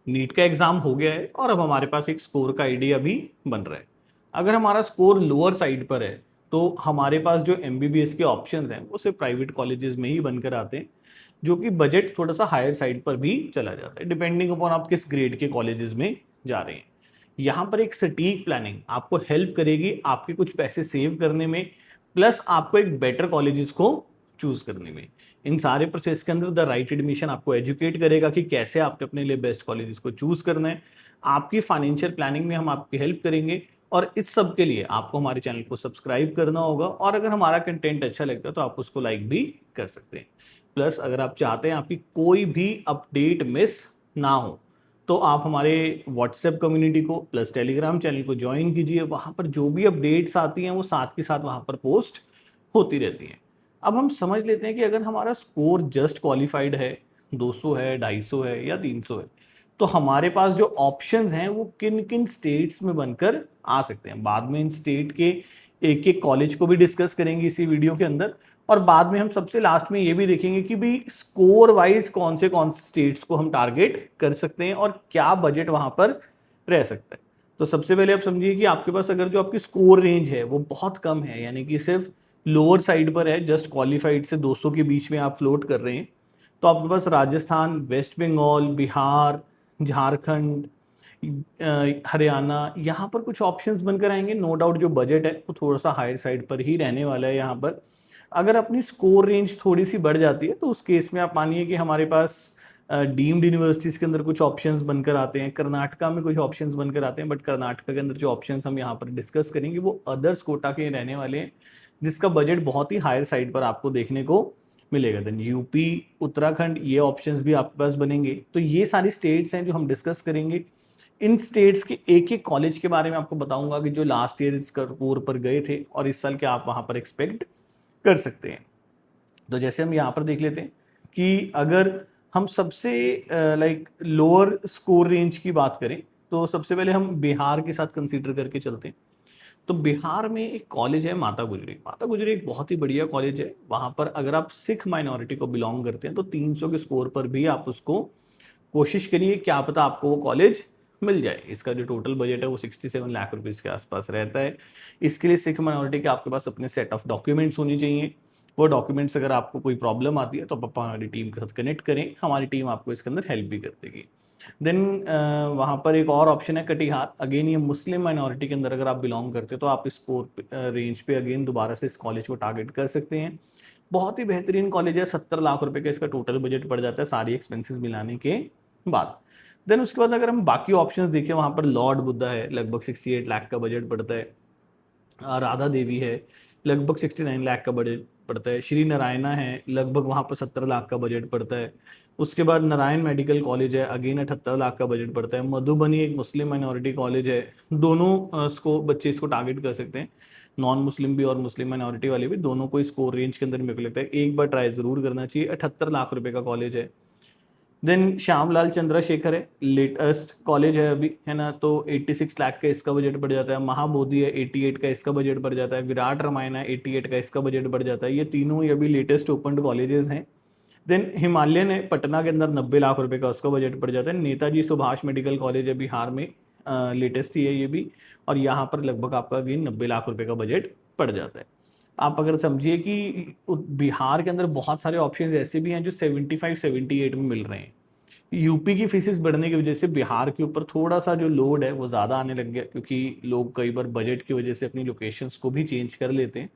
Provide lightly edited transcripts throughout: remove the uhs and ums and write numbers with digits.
NEET का exam हो गया है और अब हमारे पास एक स्कोर का आइडिया भी बन रहा है। अगर हमारा स्कोर लोअर साइड पर है तो हमारे पास जो एमबीबीएस के ऑप्शंस हैं वो सिर्फ प्राइवेट कॉलेजेस में ही बनकर आते हैं, जो कि बजट थोड़ा सा हायर साइड पर भी चला जाता है डिपेंडिंग अपॉन आप किस ग्रेड के कॉलेजेस में जा रहे हैं। यहाँ पर एक सटीक प्लानिंग आपको हेल्प करेगी आपके कुछ पैसे सेव करने में, प्लस आपको एक बेटर कॉलेजेस को चूज करने में। इन सारे प्रोसेस के अंदर द राइट एडमिशन आपको एजुकेट करेगा कि कैसे आपने अपने लिए बेस्ट कॉलेजेस को चूज करना है। आपकी फाइनेंशियल प्लानिंग में हम आपकी हेल्प करेंगे और इस सब के लिए आपको हमारे चैनल को सब्सक्राइब करना होगा, और अगर हमारा कंटेंट अच्छा लगता है तो आप उसको लाइक भी कर सकते हैं। प्लस अगर आप चाहते हैं आपकी कोई भी अपडेट मिस ना हो तो आप हमारे व्हाट्सएप कम्युनिटी को प्लस टेलीग्राम चैनल को ज्वाइन कीजिए। वहाँ पर जो भी अपडेट्स आती हैं वो साथ के साथ वहाँ पर पोस्ट होती रहती हैं। अब हम समझ लेते हैं कि अगर हमारा स्कोर जस्ट क्वालिफाइड है, 200 है, 250 है या 300 है, तो हमारे पास जो ऑप्शंस हैं वो किन किन स्टेट्स में बनकर आ सकते हैं। बाद में इन स्टेट के एक एक कॉलेज को भी डिस्कस करेंगे इसी वीडियो के अंदर, और बाद में हम सबसे लास्ट में ये भी देखेंगे कि भी स्कोर वाइज कौन से स्टेट्स को हम टारगेट कर सकते हैं और क्या बजट वहां पर रह सकता है। तो सबसे पहले आप समझिए कि आपके पास अगर जो आपकी स्कोर रेंज है वो बहुत कम है, यानी कि सिर्फ लोअर साइड पर है, जस्ट क्वालिफाइड से 200 के बीच में आप फ्लोट कर रहे हैं, तो आपके पास राजस्थान, वेस्ट बंगाल, बिहार, झारखंड, हरियाणा, यहाँ पर कुछ ऑप्शंस बनकर आएंगे। नो डाउट जो बजट है वो थोड़ा सा हायर साइड पर ही रहने वाला है यहाँ पर। अगर अपनी स्कोर रेंज थोड़ी सी बढ़ जाती है तो उस केस में आप मानिए कि हमारे पास डीम्ड यूनिवर्सिटीज के अंदर कुछ ऑप्शंस बनकर आते हैं, कर्नाटका में कुछ ऑप्शंस बनकर आते हैं, बट कर्नाटका के अंदर जो ऑप्शंस हम यहाँ पर डिस्कस करेंगे वो अदर्स कोटा के रहने वाले हैं, जिसका बजट बहुत ही हायर साइड पर आपको देखने को मिलेगा। देन यूपी, उत्तराखंड, ये ऑप्शंस भी आपके पास बनेंगे। तो ये सारी स्टेट्स हैं जो हम डिस्कस करेंगे। इन स्टेट्स के एक एक कॉलेज के बारे में आपको बताऊंगा कि जो लास्ट ईयर इस स्कोर पर गए थे और इस साल के आप वहां पर एक्सपेक्ट कर सकते हैं। तो जैसे हम यहाँ पर देख लेते हैं कि अगर हम सबसे लाइक लोअर स्कोर रेंज की बात करें तो सबसे पहले हम बिहार के साथ कंसीडर करके चलते हैं। तो बिहार में एक कॉलेज है माता गुजरी। माता गुजरी एक बहुत ही बढ़िया कॉलेज है। वहाँ पर अगर आप सिख माइनॉरिटी को बिलोंग करते हैं तो 300 के स्कोर पर भी आप उसको कोशिश करिए, क्या पता आपको वो कॉलेज मिल जाए। इसका जो टोटल बजट है वो 67 लाख रुपीज़ के आसपास रहता है। इसके लिए सिख माइनॉरिटी के आपके पास अपने सेट ऑफ डॉक्यूमेंट्स होने चाहिए। वो डॉक्यूमेंट्स अगर आपको कोई प्रॉब्लम आती है तो आप हमारी टीम के साथ कनेक्ट करें, हमारी टीम आपको इसके अंदर हेल्प भी कर देगी। देन वहाँ पर एक और ऑप्शन है कटिहार। अगेन ये मुस्लिम माइनॉरिटी के अंदर अगर आप बिलोंग करते हो तो आप इस स्कोर रेंज पे अगेन दोबारा से इस कॉलेज को टारगेट कर सकते हैं। बहुत ही बेहतरीन कॉलेज है। 70 लाख रुपए का इसका टोटल बजट पड़ जाता है सारी एक्सपेंसेस मिलाने के बाद। देन उसके बाद अगर हम बाकी ऑप्शंस देखें, वहाँ पर लॉर्ड बुद्धा है, लगभग 68 लाख का बजट पड़ता है। राधा देवी है, लगभग 69 लाख का बजट पड़ता है। श्री नारायणा है, लगभग वहाँ पर 70 लाख का बजट पड़ता है। उसके बाद नारायण मेडिकल कॉलेज है, अगेन 78 लाख का बजट पड़ता है। मधुबनी एक मुस्लिम माइनॉरिटी कॉलेज है। दोनों इसको बच्चे इसको टारगेट कर सकते हैं, नॉन मुस्लिम भी और मुस्लिम माइनॉरिटी वाले भी, दोनों को स्कोर रेंज के अंदर मेरे को लगता है एक बार ट्राई जरूर करना चाहिए। 78 लाख रुपए का कॉलेज है। देन श्यामलाल चंद्रशेखर है, लेटेस्ट कॉलेज है अभी, है ना, तो 86 लाख का इसका बजट पड़ जाता है। महाबोधि है, 88 का इसका बजट पड़ जाता है। विराट रामायण है, 88 का इसका बजट पड़ जाता है। ये तीनों ही अभी लेटेस्ट ओपन कॉलेजेस हैं। देन हिमालयन है पटना के अंदर, 90 लाख रुपए का उसका बजट पड़ जाता है। नेताजी सुभाष मेडिकल कॉलेज है बिहार में, लेटेस्ट ही है ये भी, और यहाँ पर लगभग आपका अगेन 90 लाख रुपए का बजट पड़ जाता है। आप अगर समझिए कि बिहार के अंदर बहुत सारे ऑप्शंस ऐसे भी हैं जो 75 78 में मिल रहे हैं। यूपी की फीसेस बढ़ने की वजह से बिहार के ऊपर थोड़ा सा जो लोड है वो ज़्यादा आने लग गया, क्योंकि लोग कई बार बजट की वजह से अपनी लोकेशंस को भी चेंज कर लेते हैं।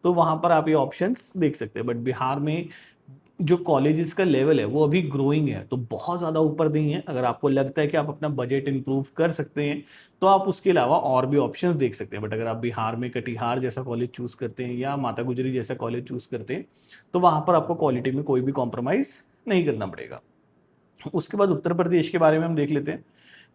तो वहाँ पर आप ये ऑप्शंस देख सकते हैं। बट बिहार में जो कॉलेजेस का लेवल है वो अभी ग्रोइंग है, तो बहुत ज़्यादा ऊपर नहीं है। अगर आपको लगता है कि आप अपना बजट इंप्रूव कर सकते हैं तो आप उसके अलावा और भी ऑप्शंस देख सकते हैं। बट अगर आप बिहार में कटिहार जैसा कॉलेज चूज़ करते हैं या माता गुजरी जैसा कॉलेज चूज़ करते हैं तो वहाँ पर आपको क्वालिटी में कोई भी कॉम्प्रोमाइज़ नहीं करना पड़ेगा। उसके बाद उत्तर प्रदेश के बारे में हम देख लेते हैं।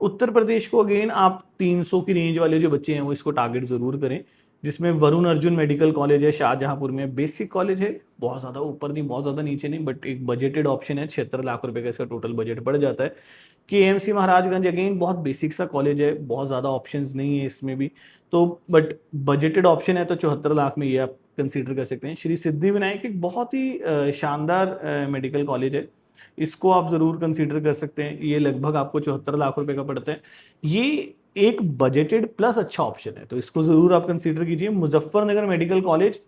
उत्तर प्रदेश को अगेन आप 300 की रेंज वाले जो बच्चे हैं वो इसको टारगेट जरूर करें, जिसमें वरुण अर्जुन मेडिकल कॉलेज है शाहजहांपुर में। बेसिक कॉलेज है, बहुत ज़्यादा ऊपर नहीं बहुत ज़्यादा नीचे नहीं, बट एक बजटेड ऑप्शन है। 76 लाख रुपए का इसका टोटल बजट पड़ जाता है। केएमसी महाराजगंज अगेन बहुत बेसिक सा कॉलेज है, बहुत ज़्यादा ऑप्शंस नहीं है इसमें भी, तो बट बजटेड ऑप्शन है तो 74 लाख में ये आप कंसीडर कर सकते हैं। श्री सिद्धि विनायक एक बहुत ही शानदार मेडिकल कॉलेज है। इसको आप ज़रूर कंसीडर कर सकते हैं। ये लगभग आपको 74 लाख रुपए का पड़ता है। ये एक बजटेड प्लस अच्छा ऑप्शन है, तो इसको ज़रूर आप कंसीडर कीजिए। Muzaffarnagar medical college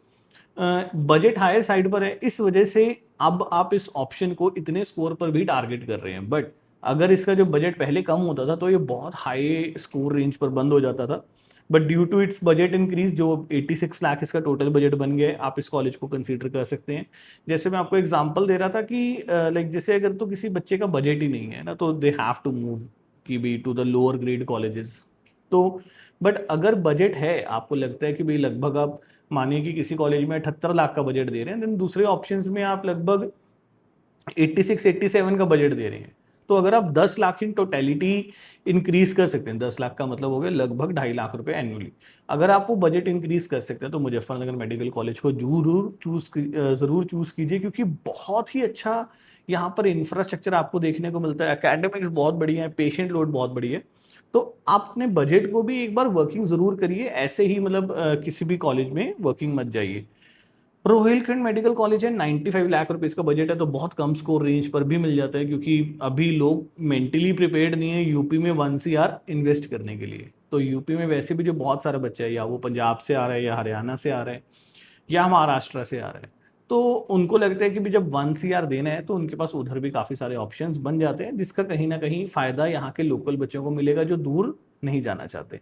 budget higher side पर है, इस वजह से अब आप इस ऑप्शन को इतने स्कोर पर भी टारगेट कर रहे हैं। बट अगर इसका जो बजट पहले कम होता था तो ये बहुत हाई स्कोर रेंज पर बंद हो जाता था। But due to its budget increase जो 86 लाख इसका टोटल बजट बन गया है, आप इस कॉलेज को कंसीडर कर सकते हैं। जैसे मैं आपको एग्जांपल दे रहा था कि लाइक जैसे अगर तो किसी बच्चे का बजट ही नहीं है ना, तो दे हैव टू मूव की बी to the lower grade colleges. तो बट अगर बजट है, आपको लगता है कि भाई लगभग आप मानिए कि किसी कॉलेज में 78 लाख का बजट दे रहे हैं, देन दूसरे ऑप्शंस में आप लगभग 86 87 का बजट दे रहे हैं, तो अगर आप 10 लाख इन टोटलिटी इंक्रीज कर सकते हैं, 10 लाख का मतलब हो गया लगभग 2.5 लाख रुपए एनुअली, अगर आप वो बजट इंक्रीज कर सकते हैं तो मुजफ्फरनगर मेडिकल कॉलेज को जरूर चूज कीजिए, क्योंकि बहुत ही अच्छा यहाँ पर इंफ्रास्ट्रक्चर आपको देखने को मिलता है, एकेडमिक्स बहुत बढ़िया है, पेशेंट लोड बहुत बढ़िया है। तो आप अपने बजट को भी एक बार वर्किंग जरूर करिए, ऐसे ही मतलब किसी भी कॉलेज में वर्किंग मत जाइए। रोहिलखंड मेडिकल कॉलेज है, 95 लाख रुपए इसका बजट है, तो बहुत कम स्कोर रेंज पर भी मिल जाता है, क्योंकि अभी लोग मेंटली प्रिपेयर्ड नहीं है यूपी में 1 CR इन्वेस्ट करने के लिए। तो यूपी में वैसे भी जो बहुत सारा बच्चा है, या वो पंजाब से आ रहा है, या हरियाणा से आ रहा है, या महाराष्ट्र से आ रहा है, तो उनको लगता है कि भी जब 1 CR देना है तो उनके पास उधर भी काफ़ी सारे ऑप्शंस बन जाते हैं, जिसका कहीं ना कहीं फ़ायदा यहाँ के लोकल बच्चों को मिलेगा जो दूर नहीं जाना चाहते।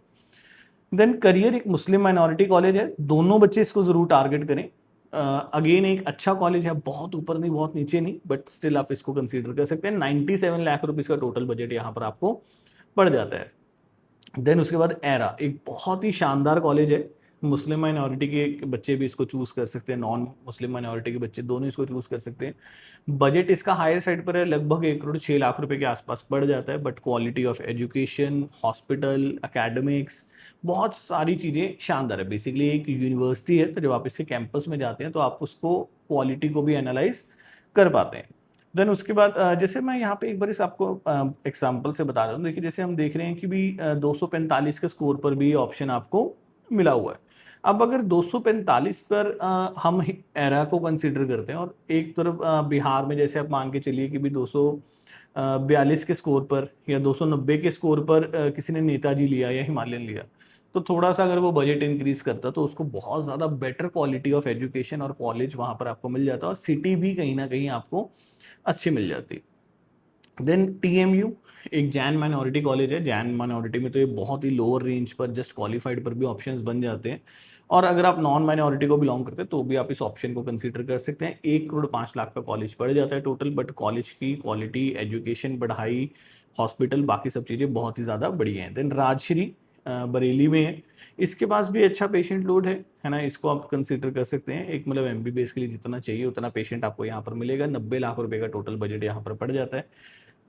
देन करियर एक मुस्लिम माइनॉरिटी कॉलेज है, दोनों बच्चे इसको जरूर टारगेट करें। अगेन एक अच्छा कॉलेज है, बहुत ऊपर नहीं बहुत नीचे नहीं, बट स्टिल आप इसको कंसीडर कर सकते हैं। 97 लाख रुपीज का टोटल बजट यहाँ पर आपको पड़ जाता है। देन उसके बाद एरा एक बहुत ही शानदार कॉलेज है, मुस्लिम माइनॉरिटी के बच्चे भी इसको चूज कर सकते हैं, नॉन मुस्लिम माइनॉरिटी के बच्चे दोनों इसको चूज कर सकते हैं। बजट इसका हायर साइड पर है, लगभग 1 करोड़ 6 लाख रुपए के आसपास पड़ जाता है, but quality of education, hospital, academics, बहुत सारी चीज़ें शानदार है। बेसिकली एक यूनिवर्सिटी है, तो जब आप इसके कैंपस में जाते हैं तो आप उसको क्वालिटी को भी एनालाइज कर पाते हैं। देन उसके बाद जैसे मैं यहाँ पे एक बार इस आपको एग्जांपल से बता रहा हूँ, देखिए जैसे हम देख रहे हैं कि भी 245 के स्कोर पर भी ऑप्शन आपको मिला हुआ है। अब अगर 245 पर हम एरा को कंसीडर करते हैं, और एक तरफ बिहार में जैसे आप मान के चलिए कि भी 242 के स्कोर पर या 290 के स्कोर पर किसी ने नेताजी लिया या हिमालयन लिया, तो थोड़ा सा अगर वो बजट इंक्रीज करता तो उसको बहुत ज़्यादा बेटर क्वालिटी ऑफ एजुकेशन और कॉलेज वहाँ पर आपको मिल जाता, और सिटी भी कहीं ना कहीं आपको अच्छी मिल जाती। देन TMU एक जैन माइनॉरिटी कॉलेज है, जैन माइनॉरिटी में तो ये बहुत ही लोअर रेंज पर जस्ट क्वालिफाइड पर भी ऑप्शंस बन जाते हैं, और अगर आप नॉन माइनॉरिटी को बिलोंग करते हैं तो भी आप इस ऑप्शन को कंसीडर कर सकते हैं। 1 करोड़ 5 लाख का कॉलेज पड़ जाता है टोटल, बट कॉलेज की क्वालिटी, एजुकेशन, पढ़ाई, हॉस्पिटल, बाकी सब चीज़ें बहुत ही ज़्यादा बढ़िया हैं। देन राजश्री बरेली में है, इसके पास भी अच्छा पेशेंट लोड है ना, इसको आप कंसीडर कर सकते हैं। एक मतलब MBBS के लिए जितना चाहिए उतना पेशेंट आपको यहाँ पर मिलेगा। 90 लाख रुपए का टोटल बजट यहाँ पर पड़ जाता है।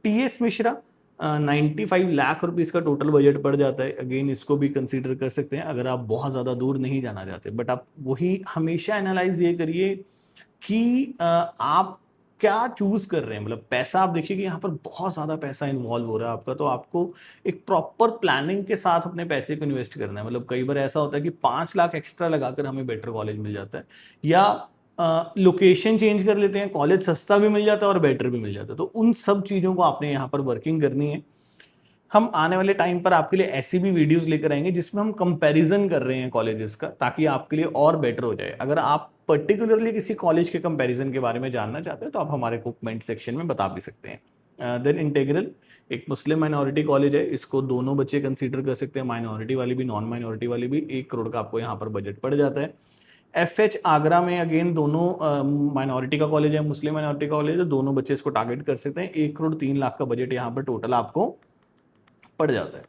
TS मिश्रा 95 लाख रुपीज़ का टोटल बजट पड़ जाता है, अगेन इसको भी कंसीडर कर सकते हैं अगर आप बहुत ज़्यादा दूर नहीं जाना चाहते। बट आप वही हमेशा एनालाइज ये करिए कि आप क्या चूज कर रहे हैं, मतलब पैसा आप देखिए कि यहाँ पर बहुत ज़्यादा पैसा इन्वॉल्व हो रहा है आपका, तो आपको एक प्रॉपर प्लानिंग के साथ अपने पैसे को इन्वेस्ट करना है। मतलब कई बार ऐसा होता है कि 5 लाख एक्स्ट्रा लगाकर हमें बेटर कॉलेज मिल जाता है, या लोकेशन चेंज कर लेते हैं, कॉलेज सस्ता भी मिल जाता है और बेटर भी मिल जाता है। तो उन सब चीज़ों को आपने यहाँ पर वर्किंग करनी है। हम आने वाले टाइम पर आपके लिए ऐसी भी वीडियोस लेकर आएंगे जिसमें हम कंपैरिजन कर रहे हैं कॉलेजेस का, ताकि आपके लिए और बेटर हो जाए। अगर आप पर्टिकुलरली किसी कॉलेज के कंपैरिजन के बारे में जानना चाहते हैं तो आप हमारे को कमेंट सेक्शन में बता भी सकते हैं। देन इंटेग्रल एक मुस्लिम माइनॉरिटी कॉलेज है, इसको दोनों बच्चे कंसीडर कर सकते हैं, माइनॉरिटी वाली भी नॉन माइनॉरिटी वाली भी। 1 करोड़ का आपको यहाँ पर बजट पड़ जाता है। FH आगरा में अगेन दोनों माइनॉरिटी का कॉलेज है, मुस्लिम माइनॉरिटी का कॉलेज है, दोनों बच्चे इसको टारगेट कर सकते हैं। 1 करोड़ 3 लाख का बजट यहाँ पर टोटल आपको पड़ जाता है।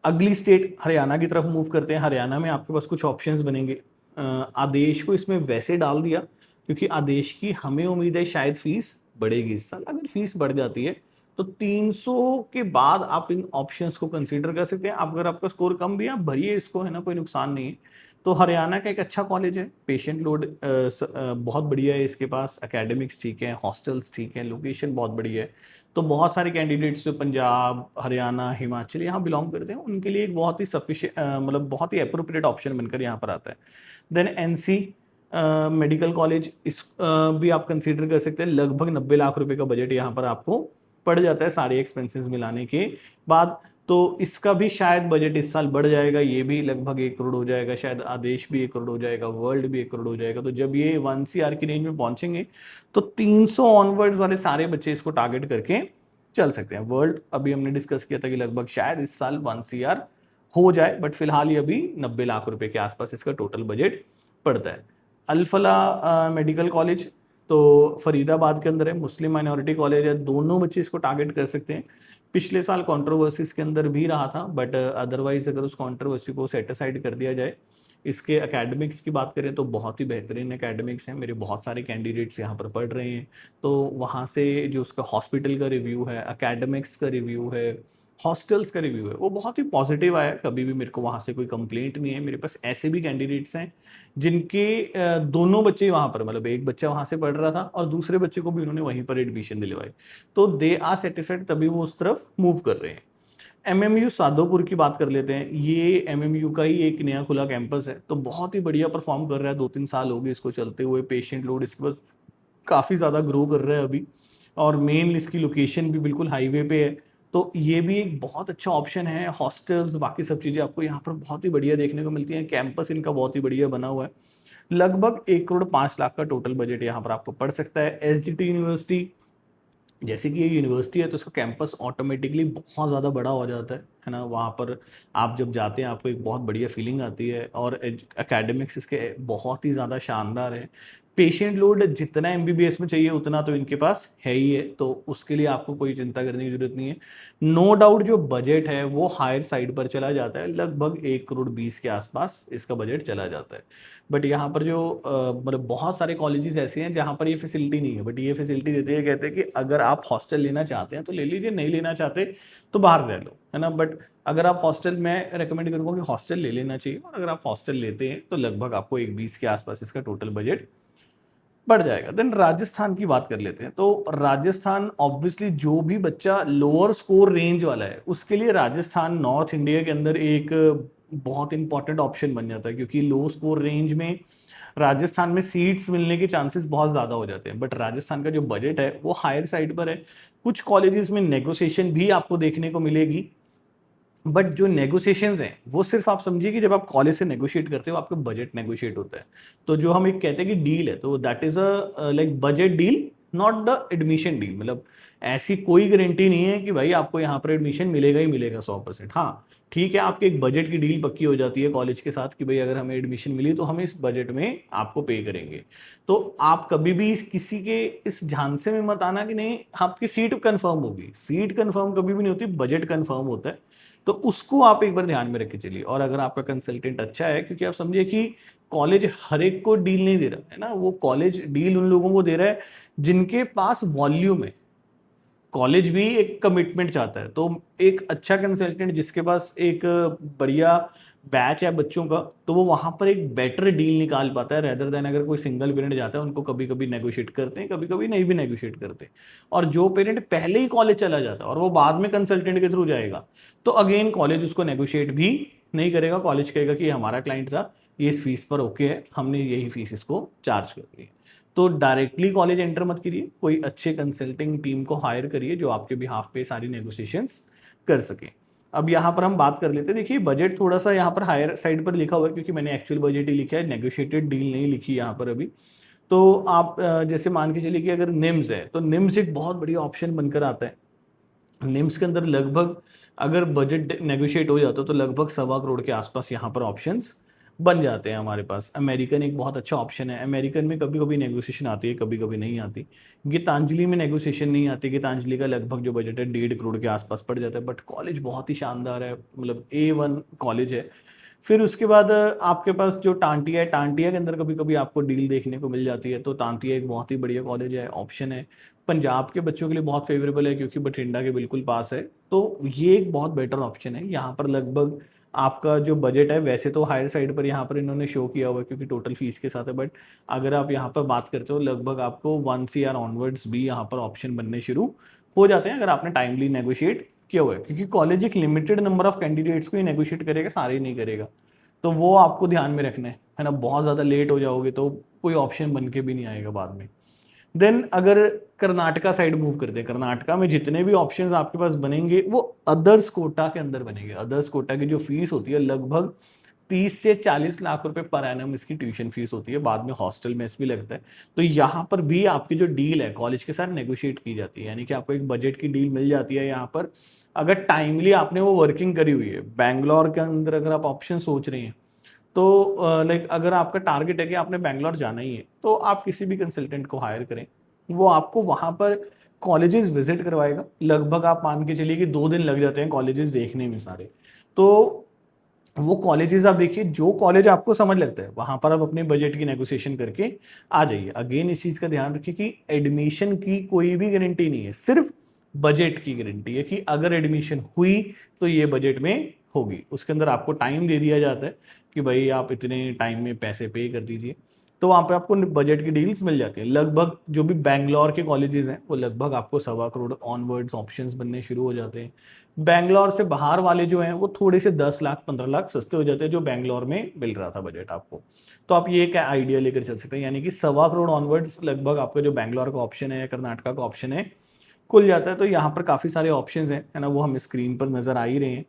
अगली स्टेट हरियाणा की तरफ मूव करते हैं। हरियाणा में आपके पास कुछ ऑप्शंस बनेंगे। आदेश को इसमें वैसे डाल दिया क्योंकि आदेश की हमें उम्मीद है शायद फीस बढ़ेगी इस साल। अगर फीस बढ़ जाती है तो 300 के बाद आप इन ऑप्शंस को कंसीडर कर सकते हैं। आप अगर आपका स्कोर कम भी है आप भरिए इसको, है ना, कोई नुकसान नहीं है। तो हरियाणा का एक अच्छा कॉलेज है, पेशेंट लोड बहुत बढ़िया है इसके पास, एकेडमिक्स ठीक है, हॉस्टल्स ठीक है, लोकेशन बहुत बढ़िया है। तो बहुत सारे कैंडिडेट्स जो पंजाब, हरियाणा, हिमाचल यहाँ बिलोंग करते हैं उनके लिए एक बहुत ही सफिशिएंट मतलब बहुत ही अप्रोप्रिएट ऑप्शन बनकर यहाँ पर आता है। देन NC मेडिकल कॉलेज इस भी आप कंसीडर कर सकते हैं। लगभग 90 लाख रुपए का बजट यहाँ पर आपको पड़ जाता है सारे एक्सपेंसेस मिलाने के बाद। तो इसका भी शायद बजट इस साल बढ़ जाएगा, ये भी लगभग 1 करोड़ हो जाएगा, शायद आदेश भी 1 करोड़ हो जाएगा, वर्ल्ड भी 1 करोड़ हो जाएगा। तो जब ये 1 CR की रेंज में पहुंचेंगे तो 300 ऑनवर्ड्स वाले सारे बच्चे इसको टारगेट करके चल सकते हैं। वर्ल्ड अभी हमने डिस्कस किया था कि लगभग शायद इस साल 1 CR हो जाए, बट फिलहाल ये अभी 90 लाख रुपए के आसपास इसका टोटल बजट पड़ता है। अल्फला मेडिकल कॉलेज तो फरीदाबाद के अंदर है, मुस्लिम माइनॉरिटी कॉलेज है, दोनों बच्चे इसको टारगेट कर सकते हैं। पिछले साल कंट्रोवर्सीज के अंदर भी रहा था, बट अदरवाइज अगर उस कंट्रोवर्सी को सेट असाइड कर दिया जाए, इसके एकेडमिक्स की बात करें तो बहुत ही बेहतरीन एकेडमिक्स हैं। मेरे बहुत सारे कैंडिडेट्स यहाँ पर पढ़ रहे हैं, तो वहाँ से जो उसका हॉस्पिटल का रिव्यू है, एकेडमिक्स का रिव्यू है, हॉस्टल्स का रिव्यू है, वो बहुत ही पॉजिटिव आया। कभी भी मेरे को वहाँ से कोई कंप्लेंट नहीं है। मेरे पास ऐसे भी कैंडिडेट्स हैं जिनके दोनों बच्चे वहाँ पर, मतलब एक बच्चा वहाँ से पढ़ रहा था और दूसरे बच्चे को भी उन्होंने वहीं पर एडमिशन दिलवाई, तो दे आर सेटिस्फाइड, तभी वो उस तरफ मूव कर रहे हैं। एमएमयू सादोपुर की बात कर लेते हैं। ये एमएमयू का ही एक नया खुला कैंपस है, तो बहुत ही बढ़िया परफॉर्म कर रहा है। 2-3 साल हो गए इसको चलते हुए। पेशेंट लोड इसके पास काफ़ी ज़्यादा ग्रो कर रहा है अभी, और मेन इसकी लोकेशन भी बिल्कुल हाईवे पे है, तो ये भी एक बहुत अच्छा ऑप्शन है। हॉस्टल्स बाकी सब चीज़ें आपको यहाँ पर बहुत ही बढ़िया देखने को मिलती हैं। कैंपस इनका बहुत ही बढ़िया बना हुआ है। लगभग 1 करोड़ 5 लाख का टोटल बजट यहाँ पर आपको पड़ सकता है। एसजीटी यूनिवर्सिटी, जैसे कि ये यूनिवर्सिटी है तो इसका कैंपस ऑटोमेटिकली बहुत ज़्यादा बड़ा हो जाता है ना। वहाँ पर आप जब जाते हैं आपको एक बहुत बढ़िया फीलिंग आती है, और एकेडमिक्स इसके बहुत ही ज़्यादा शानदार है। पेशेंट लोड जितना एमबीबीएस में चाहिए उतना तो इनके पास है ही है, तो उसके लिए आपको कोई चिंता करने की जरूरत नहीं है। नो डाउट जो बजट है वो हायर साइड पर चला जाता है, लगभग 1 करोड़ 20 के आसपास इसका बजट चला जाता है। बट यहाँ पर जो मतलब बहुत सारे कॉलेजेस ऐसे हैं जहाँ पर ये फैसिलिटी नहीं है, बट ये फैसिलिटी देते हैं। कहते हैं कि अगर आप हॉस्टल लेना चाहते हैं तो ले लीजिए, नहीं लेना चाहते तो बाहर रह लो, है ना। बट अगर आप हॉस्टल, मैं रेकमेंड करूँगा कि हॉस्टल ले लेना चाहिए, और अगर आप हॉस्टल लेते हैं तो लगभग आपको 1 20 के आसपास इसका टोटल बजट बढ़ जाएगा। देन राजस्थान की बात कर लेते हैं। तो राजस्थान ऑब्वियसली जो भी बच्चा लोअर स्कोर रेंज वाला है उसके लिए राजस्थान नॉर्थ इंडिया के अंदर एक बहुत इंपॉर्टेंट ऑप्शन बन जाता है, क्योंकि लो स्कोर रेंज में राजस्थान में सीट्स मिलने के चांसेस बहुत ज़्यादा हो जाते हैं। बट राजस्थान का जो बजट है वो हायर साइड पर है। कुछ कॉलेजेस में नेगोशिएशन भी आपको देखने को मिलेगी, बट जो नेगोशिएशंस हैं वो सिर्फ आप समझिए कि जब आप कॉलेज से नेगोशिएट करते हो आपका बजट नेगोशिएट होता है। तो जो हम एक कहते हैं कि डील है, तो that is a like budget deal, not the admission deal. मतलब ऐसी कोई गारंटी नहीं है कि भाई आपको यहाँ पर एडमिशन मिलेगा ही मिलेगा 100%। हाँ ठीक है, आपके एक बजट की डील पक्की हो जाती है कॉलेज के साथ कि भाई अगर हमें एडमिशन मिली तो हम इस बजट में आपको पे करेंगे। तो आप कभी भी किसी के इस झांसे में मत आना कि नहीं आपकी सीट कंफर्म होगी। सीट कंफर्म कभी भी नहीं होती, बजट कंफर्म होता है। तो उसको आप एक बार ध्यान में रख के चलिए। और अगर आपका कंसल्टेंट अच्छा है, क्योंकि आप समझिए कि कॉलेज हर एक को डील नहीं दे रहा है ना, वो कॉलेज डील उन लोगों को दे रहा है जिनके पास वॉल्यूम है। कॉलेज भी एक कमिटमेंट चाहता है, तो एक अच्छा कंसल्टेंट जिसके पास एक बढ़िया बैच है बच्चों का, तो वो वहां पर एक बेटर डील निकाल पाता है रेदर देन अगर कोई सिंगल पेरेंट जाता है। उनको कभी कभी नेगोशिएट करते हैं, कभी कभी नहीं भी नेगोशिएट करते। और जो पेरेंट पहले ही कॉलेज चला जाता है और वो बाद में कंसल्टेंट के थ्रू जाएगा, तो अगेन कॉलेज उसको नेगोशिएट भी नहीं करेगा। कॉलेज कहेगा कि ये हमारा क्लाइंट था, ये इस फीस पर ओके है, हमने यही फीस इसको चार्ज कर दी है। तो डायरेक्टली कॉलेज एंटर मत करिए, कोई अच्छे कंसल्टिंग टीम को हायर करिए जो आपके बिहाफ पे सारी नेगोशिएशंस कर सके। अब यहाँ पर हम बात कर लेते हैं। देखिए बजट थोड़ा सा यहाँ पर हायर साइड पर लिखा हुआ है, क्योंकि मैंने एक्चुअल बजट ही लिखा है, नेगोशिएटेड डील नहीं लिखी यहाँ पर अभी। तो आप जैसे मान के चलिए कि अगर निम्स है तो निम्स एक बहुत बढ़िया ऑप्शन बनकर आता है। निम्स के अंदर लगभग अगर बजट नेगोशिएट हो जाता तो लगभग 1.25 करोड़ के आसपास यहाँ पर ऑप्शंस बन जाते हैं हमारे पास। अमेरिकन एक बहुत अच्छा ऑप्शन है। अमेरिकन में कभी कभी नेगोशिएशन आती है, कभी कभी नहीं आती। गीतांजलि में नेगोशिएशन नहीं आती। गीतांजलि का लगभग जो बजट है 1.5 करोड़ के आसपास पड़ जाता है, बट कॉलेज बहुत ही शानदार है, मतलब A1 कॉलेज है। फिर उसके बाद आपके पास जो टांटिया है, टांटिया के अंदर कभी कभी आपको डील देखने को मिल जाती है। तो टांटिया एक बहुत ही बढ़िया कॉलेज है, ऑप्शन है। पंजाब के बच्चों के लिए बहुत फेवरेबल है क्योंकि बठिंडा के बिल्कुल पास है, तो ये एक बहुत बेटर ऑप्शन है। यहाँ पर लगभग आपका जो बजट है वैसे तो हायर साइड पर यहाँ पर इन्होंने शो किया हुआ है क्योंकि टोटल फीस के साथ है, बट अगर आप यहाँ पर बात करते हो लगभग आपको 1 CR ऑनवर्ड्स भी यहाँ पर ऑप्शन बनने शुरू हो जाते हैं अगर आपने टाइमली नेगोशिएट किया हुआ है। क्योंकि कॉलेज एक लिमिटेड नंबर ऑफ कैंडिडेट्स को ही नेगोशिएट करेगा, सारे ही नहीं करेगा। तो वो आपको ध्यान में रखना है ना। बहुत ज़्यादा लेट हो जाओगे तो कोई ऑप्शन बन के भी नहीं आएगा बाद में। देन अगर कर्नाटका साइड मूव करते हैं, कर्नाटका में जितने भी ऑप्शंस आपके पास बनेंगे वो अदर्स कोटा के अंदर बनेंगे। अदर्स कोटा की जो फीस होती है लगभग 30 से 40 लाख रुपए पर एनम इसकी ट्यूशन फीस होती है, बाद में हॉस्टल मेस भी लगता है। तो यहाँ पर भी आपकी जो डील है कॉलेज के साथ नेगोशिएट की जाती है, यानी कि आपको एक बजट की डील मिल जाती है यहाँ पर। अगर टाइमली आपने वो वर्किंग करी हुई है बैंगलोर के अंदर, अगर आप ऑप्शन सोच रहे हैं तो लाइक अगर आपका टारगेट है कि आपने बैंगलोर जाना ही है तो आप किसी भी कंसल्टेंट को हायर करें, वो आपको वहाँ पर कॉलेजेस विजिट करवाएगा। लगभग आप मान के चलिए कि 2 दिन लग जाते हैं कॉलेजेस देखने में सारे। तो वो कॉलेजेस आप देखिए, जो कॉलेज आपको समझ लगता है वहां पर आप अपने बजट की नेगोशिएशन करके आ जाइए। अगेन इस चीज का ध्यान रखिए कि एडमिशन की कोई भी गारंटी नहीं है, सिर्फ बजट की गारंटी है कि अगर एडमिशन हुई तो ये बजट में होगी। उसके अंदर आपको टाइम दे दिया जाता है कि भाई आप इतने टाइम में पैसे पे कर दीजिए, तो वहां पे आपको बजट की डील्स मिल जाती है। लगभग जो भी बैंगलोर के कॉलेजेस हैं वो लगभग आपको 1.25 करोड़ ऑनवर्ड्स ऑप्शंस बनने शुरू हो जाते हैं। बैंगलोर से बाहर वाले जो हैं वो थोड़े से 10 लाख 15 लाख सस्ते हो जाते हैं, जो बैंगलोर में मिल रहा था बजट आपको। तो आप ये क्या आइडिया लेकर चल सकते हैं, यानी कि 1.25 करोड़ ऑनवर्ड्स लगभग आपका जो बैंगलोर का ऑप्शन है या कर्नाटका का ऑप्शन है खुल जाता है। तो यहाँ पर काफी सारे ऑप्शंस हैं, है ना, वो हमें स्क्रीन पर नजर आ ही रहे हैं।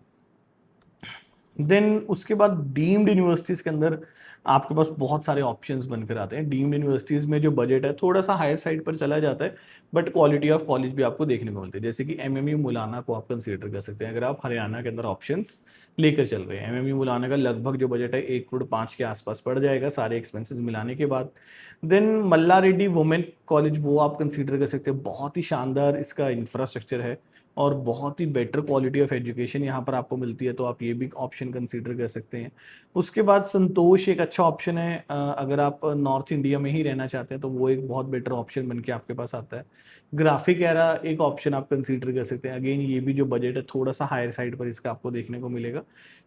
देन उसके बाद डीम्ड यूनिवर्सिटीज के अंदर आपके पास बहुत सारे ऑप्शंस बनकर आते हैं। डीम्ड यूनिवर्सिटीज में जो बजट है थोड़ा सा हायर साइड पर चला जाता है, बट क्वालिटी ऑफ कॉलेज भी आपको देखने को मिलती है। जैसे कि एमएमयू मुलाना को आप कंसीडर कर सकते हैं अगर आप हरियाणा के अंदर ऑप्शंस लेकर चल रहे हैं। एमएमयू मुलाना का लगभग जो बजट है 1.5 करोड़ के आसपास पड़ जाएगा सारे एक्सपेंसेस मिलाने के बाद। देन मल्ला रेड्डी वुमेन कॉलेज वो आप कंसीडर कर सकते हैं, बहुत ही शानदार इसका इंफ्रास्ट्रक्चर है और बहुत ही बेटर क्वालिटी ऑफ एजुकेशन यहाँ पर आपको मिलती है, तो आप ये भी ऑप्शन कंसीडर कर सकते हैं। उसके बाद संतोष एक अच्छा ऑप्शन है, अगर आप नॉर्थ इंडिया में ही रहना चाहते हैं तो वो एक बहुत बेटर ऑप्शन बन के आपके पास आता है। ग्राफिक एरा एक ऑप्शन आप कंसीडर कर सकते हैं, अगेन ये भी जो बजट है थोड़ा सा हायर साइड पर इसका आपको देखने को मिलेगा।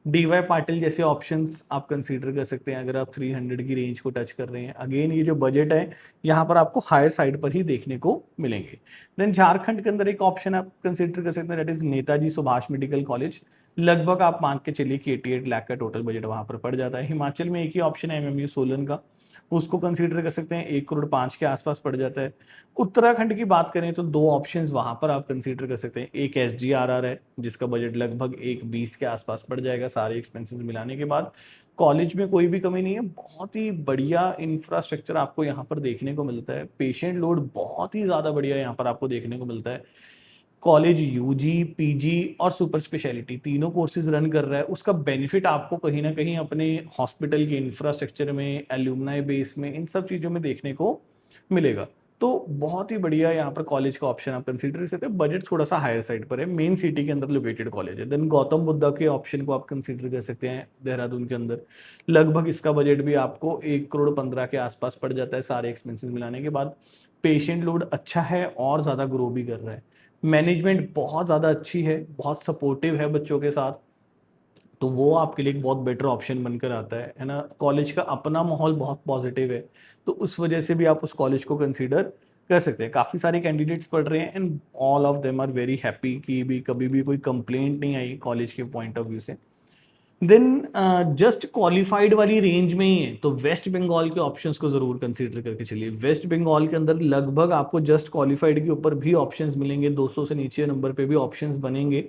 डीवाई पाटिल जैसे ऑप्शंस आप कंसीडर कर सकते हैं अगर आप 300 की रेंज को टच कर रहे हैं। अगेन ये जो बजट है यहाँ पर आपको हायर साइड पर ही देखने को मिलेंगे। देन झारखंड के अंदर एक ऑप्शन आप कंसीडर कर सकते हैं, that is Netaji Subhash medical college. लगभग आप मान के चलिए कि 88 लाख का टोटल बजट वहां पर पड़ जाता है। हिमाचल में एक ही ऑप्शन है एमएमयू सोलन का, उसको कंसीडर कर सकते हैं, 1.5 करोड़ के आसपास पड़ जाता है। उत्तराखंड की बात करें तो 2 ऑप्शंस वहां पर आप कंसीडर कर सकते हैं। एक एसजीआरआर है जिसका बजट लगभग 1.20 के आसपास पड़ जाएगा सारे एक्सपेंसेस मिलाने के बाद। कॉलेज में कोई भी कमी नहीं है, बहुत ही बढ़िया इंफ्रास्ट्रक्चर आपको यहाँ पर देखने को मिलता है। पेशेंट लोड बहुत ही ज़्यादा बढ़िया यहाँ पर आपको देखने को मिलता है। कॉलेज यूजी पीजी और सुपर स्पेशलिटी तीनों कोर्सेज रन कर रहा है, उसका बेनिफिट आपको कहीं ना कहीं अपने हॉस्पिटल के इंफ्रास्ट्रक्चर में, एल्यूमनाई बेस में, इन सब चीज़ों में देखने को मिलेगा। तो बहुत ही बढ़िया यहाँ पर कॉलेज का ऑप्शन आप कंसीडर कर सकते हैं। बजट थोड़ा सा हायर साइड पर है, मेन सिटी के अंदर लोकेटेड कॉलेज है। देन गौतम बुद्धा के ऑप्शन को आप कंसीडर कर सकते हैं देहरादून के अंदर। लगभग इसका बजट भी आपको 1.15 करोड़ के आसपास पड़ जाता है सारे एक्सपेंसेस मिलाने के बाद। पेशेंट लोड अच्छा है और ज़्यादा ग्रो भी कर रहा है। मैनेजमेंट बहुत ज़्यादा अच्छी है, बहुत सपोर्टिव है बच्चों के साथ, तो वो आपके लिए एक बहुत बेटर ऑप्शन बनकर आता है ना। कॉलेज का अपना माहौल बहुत पॉजिटिव है, तो उस वजह से भी आप उस कॉलेज को कंसीडर कर सकते हैं। काफ़ी सारे कैंडिडेट्स पढ़ रहे हैं and all of them are very happy कि भी कभी भी कोई कंप्लेंट नहीं आई कॉलेज के पॉइंट ऑफ व्यू से। देन जस्ट क्वालिफाइड वाली रेंज में ही है तो वेस्ट बंगाल के ऑप्शंस को जरूर कंसीडर करके चलिए। वेस्ट बंगाल के अंदर लगभग आपको जस्ट क्वालिफाइड के ऊपर भी ऑप्शंस मिलेंगे, 200 से नीचे नंबर पे भी ऑप्शंस बनेंगे।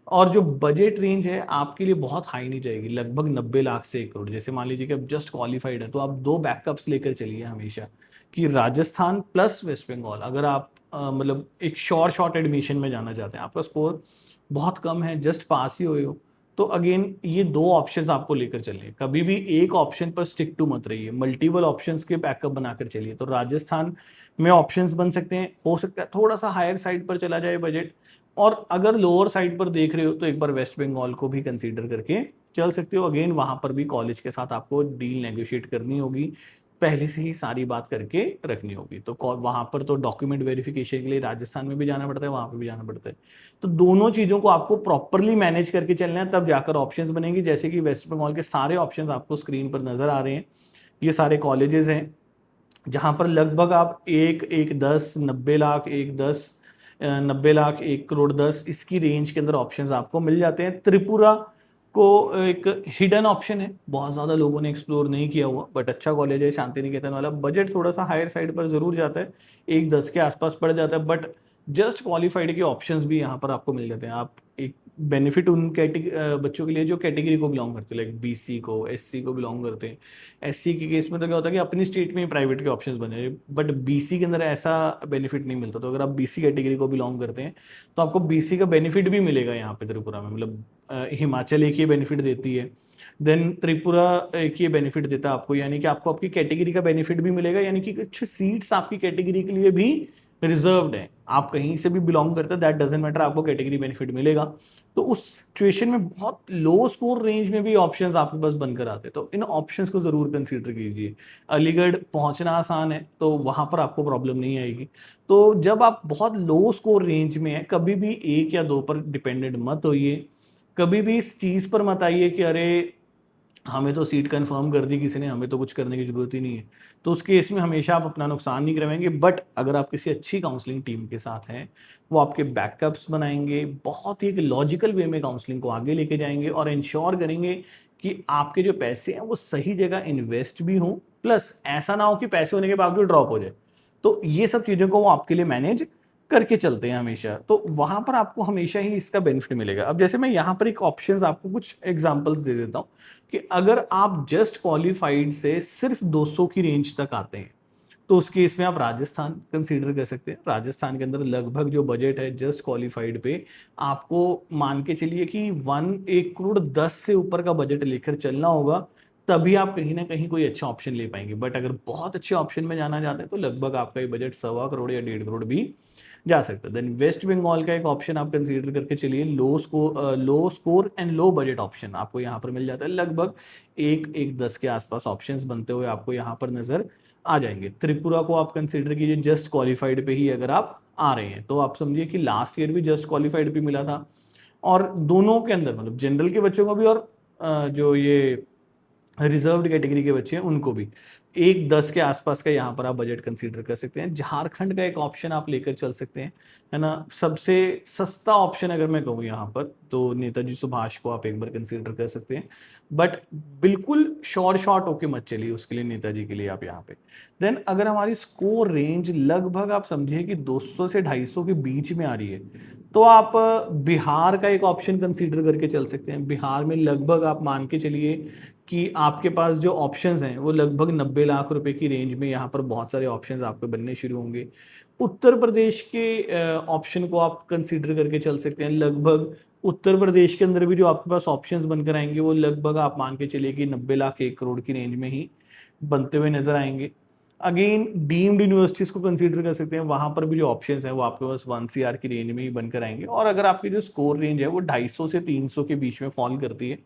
और जो बजट रेंज है आपके लिए बहुत हाई नहीं जाएगी, लगभग 90 लाख से 1 करोड़। जैसे मान लीजिए कि आप जस्ट क्वालिफाइड है तो आप 2 बैकअप्स लेकर चलिए हमेशा, कि राजस्थान प्लस वेस्ट बंगाल। अगर आप मतलब एक शॉर्ट एडमिशन में जाना चाहते हैं, आपका स्कोर बहुत कम है, जस्ट पास ही हुए हो, तो अगेन ये 2 ऑप्शंस आपको लेकर चलिए। कभी भी एक ऑप्शन पर स्टिक टू मत रहिए, मल्टीपल ऑप्शंस के बैकअप बनाकर चलिए। तो राजस्थान में ऑप्शंस बन सकते हैं, हो सकता है थोड़ा सा हायर साइड पर चला जाए बजट, और अगर लोअर साइड पर देख रहे हो तो एक बार वेस्ट बंगाल को भी कंसीडर करके चल सकते हो। अगेन वहां पर भी कॉलेज के साथ आपको डील नेगोशिएट करनी होगी, पहले से ही सारी बात करके रखनी होगी। तो वहां पर तो डॉक्यूमेंट वेरिफिकेशन के लिए राजस्थान में भी जाना पड़ता है, वहां पर भी जाना पड़ता है। तो दोनों चीजों को आपको प्रॉपरली मैनेज करके चलना है, तब जाकर ऑप्शंस बनेंगे। जैसे कि वेस्ट बंगाल के सारे ऑप्शंस आपको स्क्रीन पर नजर आ रहे हैं, ये सारे कॉलेजेस हैं जहां पर लगभग आप 1 10 90 लाख 1 10 90 लाख 1 करोड़ 10 इसकी रेंज के अंदर ऑप्शंस आपको मिल जाते हैं। त्रिपुरा को एक हिडन ऑप्शन है, बहुत ज़्यादा लोगों ने एक्सप्लोर नहीं किया हुआ, बट अच्छा कॉलेज है शांति निकेतन वाला। बजट थोड़ा सा हायर साइड पर ज़रूर जाता है, 1-10 के आसपास पड़ जाता है, बट जस्ट क्वालिफाइड के ऑप्शंस भी यहाँ पर आपको मिल जाते हैं। आप एक बेनिफिट उन बच्चों के लिए जो कैटेगरी को बिलोंग करते हैं, लाइक बीसी को, एससी को बिलोंग करते हैं। एससी के केस में तो क्या होता है कि अपनी स्टेट में ही प्राइवेट के ऑप्शंस बने, बट बीसी के अंदर ऐसा बेनिफिट नहीं मिलता। तो अगर आप बीसी कैटेगरी को बिलोंग करते हैं तो आपको बीसी का बेनिफिट भी मिलेगा यहाँ पे त्रिपुरा में। मतलब हिमाचल एक ये बेनिफिट देती है, देन त्रिपुरा एक ये बेनिफिट देता है आपको, यानी कि आपको आपकी कैटेगरी का बेनिफिट भी मिलेगा, यानी कि कुछ सीट्स आपकी कैटेगरी के लिए भी रिजर्व्ड है। आप कहीं से भी बिलोंग करते हैं, दैट डजेंट मैटर, आपको कैटेगरी बेनिफिट मिलेगा। तो उस सिचुएशन में बहुत लो स्कोर रेंज में भी ऑप्शंस आपके पास बनकर आते हैं, तो इन ऑप्शंस को जरूर कंसीडर कीजिए। अलीगढ़ पहुंचना आसान है, तो वहां पर आपको प्रॉब्लम नहीं आएगी। तो जब आप बहुत लो स्कोर रेंज में है, कभी भी एक या दो पर डिपेंडेंट मत होइए। कभी भी इस चीज पर मत आइए कि अरे हमें तो सीट कंफर्म कर दी किसी ने, हमें तो कुछ करने की जरूरत ही नहीं है। तो उस केस में हमेशा आप अपना नुकसान नहीं करवाएंगे, बट अगर आप किसी अच्छी काउंसलिंग टीम के साथ हैं, वो आपके बैकअप्स बनाएंगे, बहुत ही एक लॉजिकल वे में काउंसलिंग को आगे लेके जाएंगे और इंश्योर करेंगे कि आपके जो पैसे हैं वो सही जगह इन्वेस्ट भी हों, प्लस ऐसा ना हो कि पैसे होने के बावजूद ड्रॉप हो जाए। तो ये सब चीज़ों को वो आपके लिए मैनेज करके चलते हैं हमेशा, तो वहां पर आपको हमेशा ही इसका बेनिफिट मिलेगा। अब जैसे मैं यहाँ पर एक ऑप्शंस आपको कुछ एग्जांपल्स दे देता हूँ कि अगर आप जस्ट क्वालिफाइड से सिर्फ 200 की रेंज तक आते हैं, तो उस केस में आप राजस्थान कंसीडर कर सकते हैं। राजस्थान के अंदर लगभग जो बजट है जस्ट क्वालिफाइड पे, आपको मान के चलिए कि 1 करोड़ 10 से ऊपर का बजट लेकर चलना होगा, तभी आप कहीं ना कहीं कोई अच्छा ऑप्शन ले पाएंगे। बट अगर बहुत अच्छे ऑप्शन में जाना चाहते हैं तो लगभग आपका ये बजट 1.25 करोड़ या 1.5 करोड़ भी जा सकता है। देन वेस्ट बंगाल का एक ऑप्शन आप कंसीडर करके चलिए, लो score and low budget option आपको यहाँ पर मिल जाता है। लगभग 1-10 के आसपास ऑप्शंस बनते हुए आपको यहाँ पर नजर आ जाएंगे। त्रिपुरा को आप कंसीडर कीजिए जस्ट क्वालिफाइड पे ही अगर आप आ रहे हैं, तो आप समझिए कि लास्ट ईयर भी जस्ट क्वालिफाइड पे मिला था। और दोनों के अंदर मतलब जनरल के बच्चों को भी और जो ये रिजर्व्ड कैटेगरी के बच्चे हैं उनको भी 1-10 के आसपास का यहाँ पर आप बजट कंसीडर कर सकते हैं। झारखंड का एक ऑप्शन आप लेकर चल सकते हैं, है ना। सबसे सस्ता ऑप्शन अगर मैं कहूँ यहाँ पर तो नेताजी सुभाष को आप एक बार कंसीडर कर सकते हैं, बट बिल्कुल शॉर्ट होके मत चलिए उसके लिए, नेताजी के लिए आप यहाँ पे। देन अगर हमारी स्कोर रेंज लगभग आप समझिए कि 200 से 250 के बीच में आ रही है, तो आप बिहार का एक ऑप्शन कंसीडर करके चल सकते हैं। बिहार में लगभग आप मान के चलिए कि आपके पास जो ऑप्शंस हैं वो लगभग 90 लाख रुपए की रेंज में यहाँ पर बहुत सारे ऑप्शंस आपके बनने शुरू होंगे। उत्तर प्रदेश के ऑप्शन को आप कंसीडर करके चल सकते हैं। लगभग उत्तर प्रदेश के अंदर भी जो आपके पास ऑप्शंस बनकर आएंगे वो लगभग आप मान के चलिए कि 90 लाख 1 करोड़ की रेंज में ही बनते हुए नजर आएंगे। अगेन डीम्ड यूनिवर्सिटीज को कंसीडर कर सकते हैं, वहां पर भी जो ऑप्शंस हैं वो आपके पास 1 CR की रेंज में ही बनकर आएंगे। और अगर आपकी जो स्कोर रेंज है वो 250 से 300 के बीच में फॉल करती है,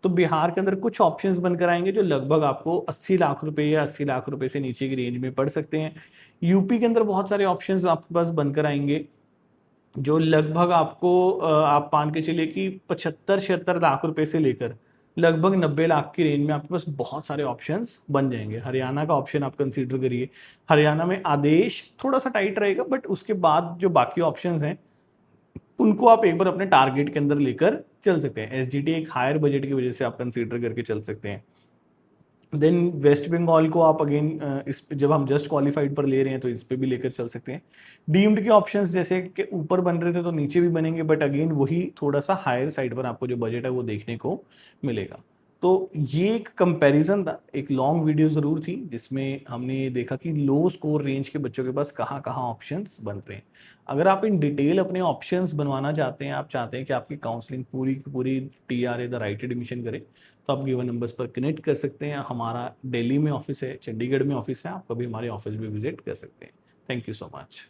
तो बिहार के अंदर कुछ ऑप्शंस बनकर आएंगे जो लगभग आपको 80 लाख रुपए या 80 लाख रुपए से नीचे की रेंज में पड़ सकते हैं। यूपी के अंदर बहुत सारे ऑप्शंस आपके पास बनकर आएंगे जो लगभग आपको आप मान के चलिए कि 75-76 लाख रुपए से लेकर लगभग 90 लाख की रेंज में आपके पास बहुत सारे ऑप्शंस बन जाएंगे। हरियाणा का ऑप्शन आप कंसीडर करिए, हरियाणा में आदेश थोड़ा सा टाइट रहेगा, बट उसके बाद जो बाकी ऑप्शंस हैं उनको आप एक बार अपने टारगेट के अंदर लेकर चल सकते हैं। एसजीटी एक हायर बजट की वजह से आप कंसीडर करके चल सकते हैं। देन वेस्ट बंगाल को आप अगेन इस पे जब हम जस्ट क्वालिफाइड पर ले रहे हैं तो इस पे भी लेकर चल सकते हैं। डीम्ड के ऑप्शंस जैसे कि ऊपर बन रहे थे तो नीचे भी बनेंगे, बट अगेन वही थोड़ा सा हायर साइड पर आपको जो बजट है वो देखने को मिलेगा। तो ये एक कंपैरिजन था, एक लॉन्ग वीडियो जरूर थी जिसमें हमने ये देखा कि लो स्कोर रेंज के बच्चों के पास कहाँ कहाँ ऑप्शंस बन रहे हैं। अगर आप इन डिटेल अपने ऑप्शंस बनवाना चाहते हैं, आप चाहते हैं कि आपकी काउंसलिंग पूरी की पूरी TRA द राइट एडमिशन करे, तो आप गिवन नंबर्स पर कनेक्ट कर सकते हैं। हमारा दिल्ली में ऑफिस है, चंडीगढ़ में ऑफिस है, आप कभी हमारे ऑफिस भी विजिट कर सकते हैं। Thank you so much.